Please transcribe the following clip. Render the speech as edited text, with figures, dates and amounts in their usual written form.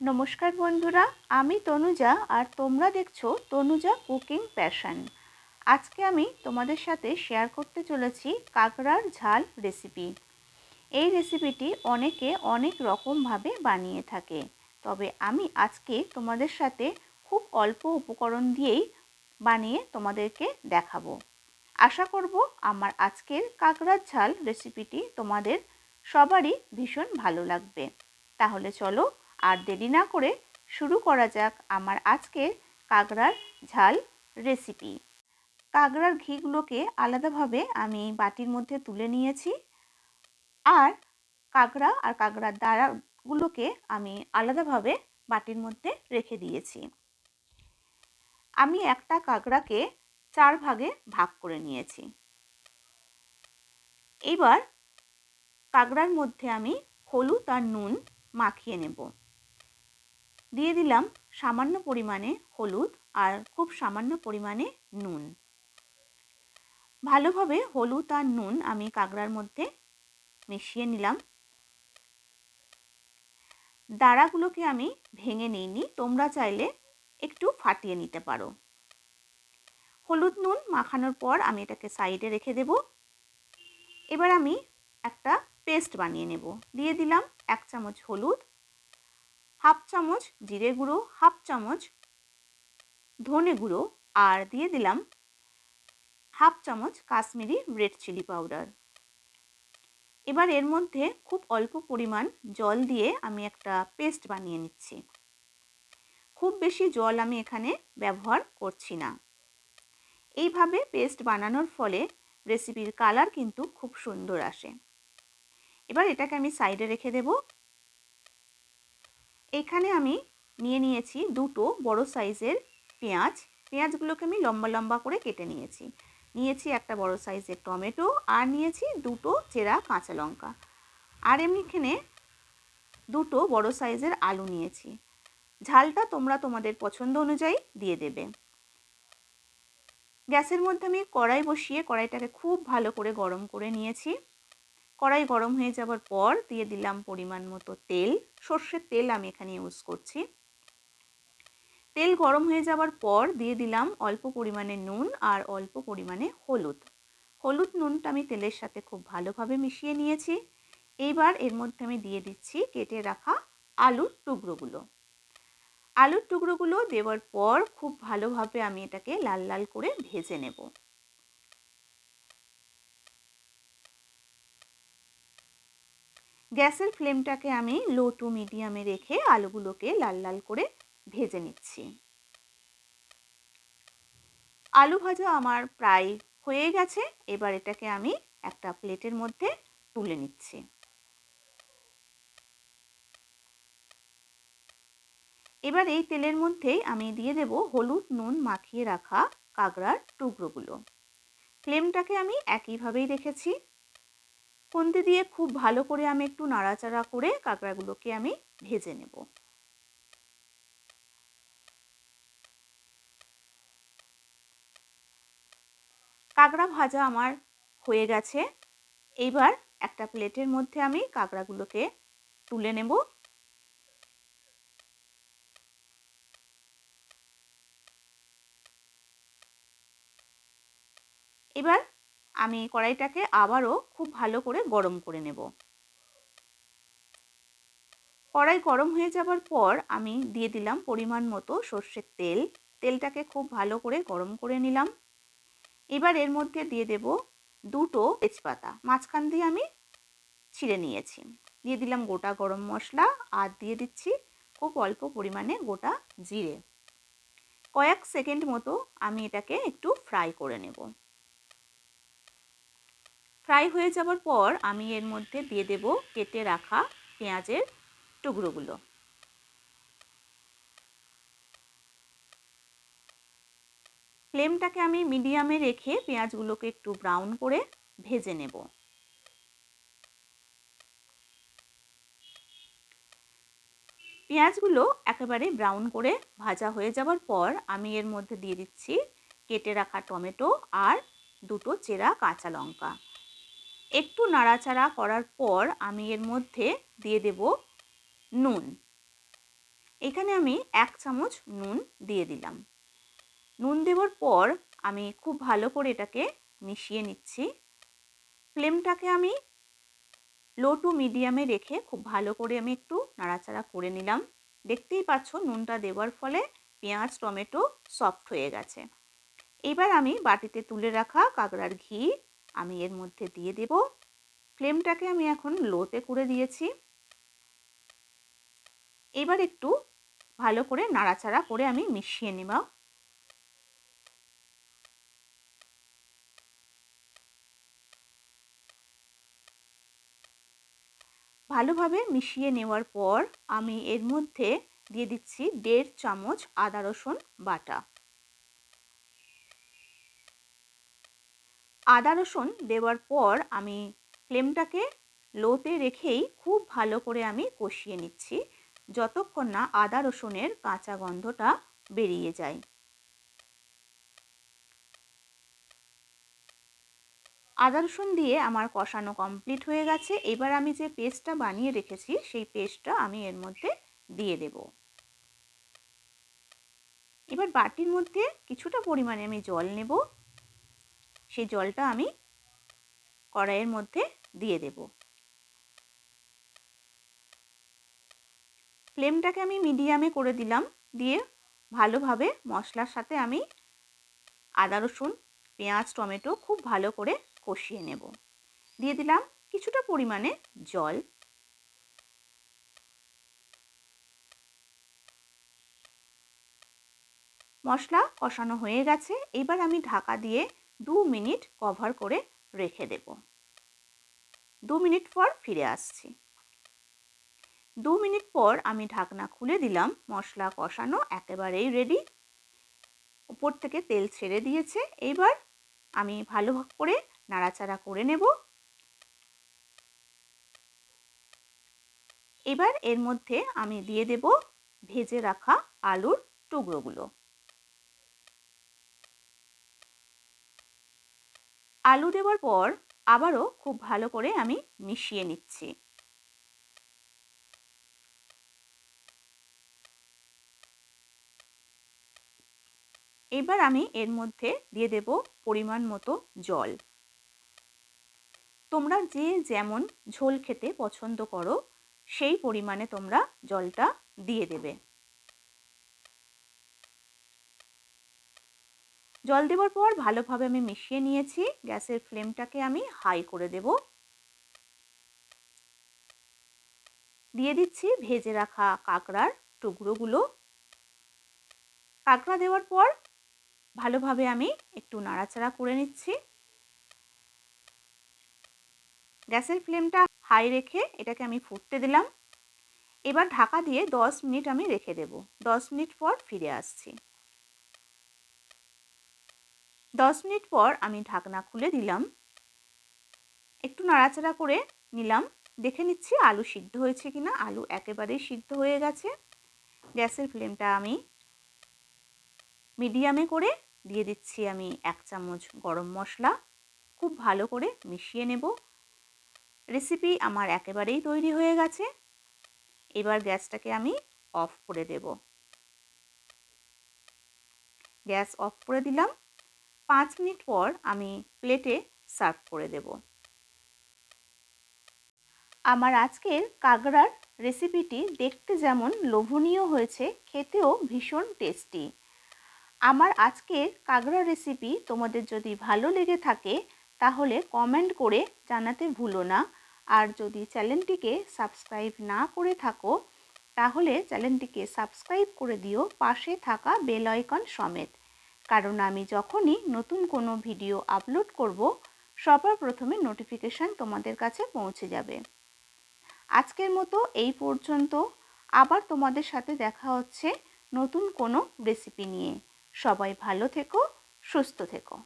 নমস্কার বন্ধুরা, আমি তনুজা আর তোমরা দেখছো তনুজা কুকিং প্যাশন। আজকে আমি তোমাদের সাথে শেয়ার করতে চলেছি কাঁকড়ার ঝাল রেসিপি। এই রেসিপিটি অনেকে অনেক রকমভাবে বানিয়ে থাকে, তবে আমি আজকে তোমাদের সাথে খুব অল্প উপকরণ দিয়েই বানিয়ে তোমাদেরকে দেখাবো। আশা করব আমার আজকের কাঁকড়ার ঝাল রেসিপিটি তোমাদের সবারই ভীষণ ভালো লাগবে। তাহলে চলো আর দেরি না করে শুরু করা যাক আমার আজকের কাঁকড়ার ঝাল রেসিপি। কাঁকড়ার ঘিগুলোকে আলাদাভাবে আমি বাটির মধ্যে তুলে নিয়েছি, আর কাঁকড়া আর কাঁকড়ার দাঁড়াগুলোকে আমি আলাদাভাবে বাটির মধ্যে রেখে দিয়েছি। আমি একটা কাঁকড়াকে 4 ভাগে ভাগ করে নিয়েছি। এবার কাঁকড়ার মধ্যে আমি হলুদ আর নুন মাখিয়ে নেব। দিয়ে দিলাম সামান্য পরিমাণে হলুদ আর খুব সামান্য পরিমাণে নুন। ভালোভাবে হলুদ আর নুন আমি কাঁকড়ার মধ্যে মিশিয়ে নিলাম। দাঁড়াগুলোকে আমি ভেঙে নিইনি, তোমরা চাইলে একটু ফাটিয়ে নিতে পারো। হলুদ নুন মাখানোর পর আমি এটাকে সাইডে রেখে দেব। এবার আমি একটা পেস্ট বানিয়ে নেব। দিয়ে দিলাম 1 চামচ হলুদ, হাফ চামচ জিরে গুঁড়ো, হাফ চামচ ধনে গুঁড়ো, আর দিয়ে দিলাম হাফ চামচ কাশ্মীরি রেড চিলি পাউডার। এবার এর মধ্যে খুব অল্প পরিমাণ জল দিয়ে আমি একটা পেস্ট বানিয়ে নিচ্ছি। খুব বেশি জল আমি এখানে ব্যবহার করছি না। এইভাবে পেস্ট বানানোর ফলে রেসিপির কালার কিন্তু খুব সুন্দর আসে। এবার এটাকে আমি সাইডে রেখে দেব। এখানে আমি নিয়ে নিয়েছি 2টো বড় সাইজের পেঁয়াজ। পেঁয়াজগুলোকে আমি লম্বা লম্বা করে কেটে নিয়েছি। নিয়েছি একটা বড় সাইজের টমেটো, আর নিয়েছি 2টো চেরা কাঁচা লঙ্কা, আর এখানে 2টো বড় সাইজের আলু নিয়েছি। ঝালটা তোমরা তোমাদের পছন্দ অনুযায়ী দিয়ে দেবে। গ্যাসের মধ্যে আমি কড়াই বসিয়ে কড়াইটাকে খুব ভালো করে গরম করে নিয়েছি। কড়াই গরম হয়ে যাওয়ার পর দিয়ে দিলাম পরিমাণ মতো তেল। সর্ষের তেল আমি এখানে ইউজ করছি। তেল গরম হয়ে যাওয়ার পর দিয়ে দিলাম অল্প পরিমাণে নুন আর অল্প পরিমাণে হলুদ। হলুদ নুনটা আমি তেলের সাথে খুব ভালোভাবে মিশিয়ে নিয়েছি। এইবার এর মধ্যে আমি দিয়ে দিচ্ছি কেটে রাখা আলুর টুকরোগুলো। আলুর টুকরোগুলো দেওয়ার পর খুব ভালোভাবে আমি এটাকে লাল লাল করে ভেজে নেব। গ্যাসের ফ্লেমটাকে আমি লো টু মিডিয়ামে রেখে আলুগুলোকে লাল লাল করে ভেজে নিচ্ছি। আলু ভাজা আমার প্রায় হয়ে গেছে। এবার এটাকে আমি একটা প্লেটের মধ্যে তুলে নিচ্ছি। এবার এই তেলের মধ্যেই আমি দিয়ে দেব হলুদ নুন মাখিয়ে রাখা কাঁকড়ার টুকরোগুলো। ফ্লেমটাকে আমি একইভাবেই রেখেছি। খুন্তি দিয়ে খুব ভালো করে আমি একটু নাড়াচাড়া করে কাঁকড়াগুলোকে আমি ভেজে নেব। কাঁকড়া ভাজা আমার হয়ে গেছে। এইবার একটা প্লেটের মধ্যে আমি কাঁকড়াগুলোকে তুলে নেব। এবার আমি কড়াইটাকে আবারও খুব ভালো করে গরম করে নেব। কড়াই গরম হয়ে যাবার পর আমি দিয়ে দিলাম পরিমাণ মতো সর্ষের তেল। তেলটাকে খুব ভালো করে গরম করে নিলাম। এবার এর মধ্যে দিয়ে দেব 2টো তেজপাতা, মাঝখান দিয়ে আমি ছিঁড়ে নিয়েছি। দিয়ে দিলাম গোটা গরম মশলা, আর দিয়ে দিচ্ছি খুব অল্প পরিমাণে গোটা জিরে। কয়েক সেকেন্ড মতো আমি এটাকে একটু ফ্রাই করে নেব। ফ্রাই হয়ে যাওয়ার পর আমি এর মধ্যে দিয়ে দেব কেটে রাখা পেঁয়াজের টুকরোগুলো। ফ্লেমটাকে আমি মিডিয়ামে রেখে পেঁয়াজগুলোকে একটু ব্রাউন করে ভেজে নেব। পেঁয়াজগুলো একেবারে ব্রাউন করে ভাজা হয়ে যাওয়ার পর আমি এর মধ্যে দিয়ে দিচ্ছি কেটে রাখা টমেটো আর 2টো চেরা কাঁচা লঙ্কা। একটু নাড়াচাড়া করার পর আমি এর মধ্যে দিয়ে দেব নুন। এখানে আমি 1 চামচ নুন দিয়ে দিলাম। নুন দেওয়ার পর আমি খুব ভালো করে এটাকে মিশিয়ে নিচ্ছি। ফ্লেমটাকে আমি লো টু মিডিয়ামে রেখে খুব ভালো করে আমি একটু নাড়াচাড়া করে নিলাম। দেখতেই পাচ্ছ নুনটা দেওয়ার ফলে পেঁয়াজ টমেটো সফট হয়ে গেছে। এবার আমি বাটিতে তুলে রাখা কাঁকড়ার ঘি আমি এর মধ্যে দিয়ে দেব। ফ্লেমটাকে আমি এখন লোতে করে দিয়েছি। এবার একটু ভালো করে নাড়াচাড়া করে আমি মিশিয়ে নেব। ভালোভাবে মিশিয়ে নেওয়ার পর আমি এর মধ্যে দিয়ে দিচ্ছি 1.5 চামচ আদা রসুন বাটা। আদা রসুন দেওয়ার পর আমি ফ্লেমটাকে লোতে রেখেই খুব ভালো করে আমি কষিয়ে নিচ্ছি যতক্ষণ না আদা রসুনের কাঁচা গন্ধটা বেরিয়ে যায়। আদা রসুন দিয়ে আমার কষানো কমপ্লিট হয়ে গেছে। এবার আমি যে পেস্টটা বানিয়ে রেখেছি সেই পেস্টটা আমি এর মধ্যে দিয়ে দেব। এবার বাটির মধ্যে কিছুটা পরিমাণে আমি জল নেব। সেই জলটা আমি কড়াইয়ের মধ্যে দিয়ে দেব। ফ্লেমটাকে আমি মিডিয়ামে করে দিলাম। দিয়ে ভালোভাবে মশলার সাথে আমি আদা রসুন পেঁয়াজ টমেটো খুব ভালো করে কষিয়ে নেব। দিয়ে দিলাম কিছুটা পরিমাণে জল। মশলা কষানো হয়ে গেছে। এবার আমি ঢাকা দিয়ে 2 মিনিট কভার করে রেখে দেব। 2 মিনিট পর ফিরে আসছি। 2 মিনিট পর আমি ঢাকনা খুলে দিলাম। মশলা কষানো একেবারেই রেডি। উপর থেকে তেল ছেড়ে দিয়েছে। এবার আমি ভালো করে নাড়াচাড়া করে নেব। এবার এর মধ্যে আমি দিয়ে দেব ভেজে রাখা আলুর টুকরোগুলো। আলু দেওয়ার পর আবারও খুব ভালো করে আমি মিশিয়ে নিচ্ছি। এবার আমি এর মধ্যে দিয়ে দেব পরিমাণ মতো জল। তোমরা যে যেমন ঝোল খেতে পছন্দ করো সেই পরিমাণে তোমরা জলটা দিয়ে দেবে। জল দেওয়ার পর ভালোভাবে আমি মিশিয়ে নিয়েছি। গ্যাসের ফ্লেমটাকে আমি হাই করে দেব। দিয়ে দিচ্ছি ভেজে রাখা কাঁকড়ার টুকরোগুলো। কাঁকড়া দেওয়ার পর ভালোভাবে আমি একটু নাড়াচাড়া করে নিচ্ছি। গ্যাসের ফ্লেমটা হাই রেখে এটাকে আমি ফুটতে দিলাম। এবার ঢাকা দিয়ে 10 মিনিট আমি রেখে দেব। 10 মিনিট পর ফিরে আসছি। 10 মিনিট পর আমি ঢাকনা খুলে দিলাম। একটু নাড়াচাড়া করে নিলাম। দেখে নিচ্ছি আলু সিদ্ধ হয়েছে কিনা। আলু একেবারেই সিদ্ধ হয়ে গেছে। গ্যাসের ফ্লেমটা আমি মিডিয়ামে করে দিয়ে দিচ্ছি আমি 1 চামচ গরম মশলা। খুব ভালো করে মিশিয়ে নেব। রেসিপি আমার একেবারেই তৈরি হয়ে গেছে। এবার গ্যাসটাকে আমি অফ করে দেব। গ্যাস অফ করে দিলাম। 5 মিনিট পর আমি প্লেটে সার্ভ করে দেব। আমার আজকের কাঁকড়ার রেসিপিটি দেখতে যেমন লোভনীয় হয়েছে, খেতেও ভীষণ টেস্টি। আমার আজকের কাঁকড়া রেসিপি তোমাদের যদি ভালো লেগে থাকে তাহলে কমেন্ট করে জানাতে ভুলো না। আর যদি চ্যানেলটিকে সাবস্ক্রাইব না করে থাকো তাহলে চ্যানেলটিকে সাবস্ক্রাইব করে দিও পাশে থাকা বেল আইকন সমেত। কারণ আমি যখনই নতুন কোনো ভিডিও আপলোড করব সবার প্রথমে নোটিফিকেশান তোমাদের কাছে পৌঁছে যাবে। আজকের মতো এই পর্যন্ত। আবার তোমাদের সাথে দেখা হচ্ছে নতুন কোনো রেসিপি নিয়ে। সবাই ভালো থেকো, সুস্থ থেকো।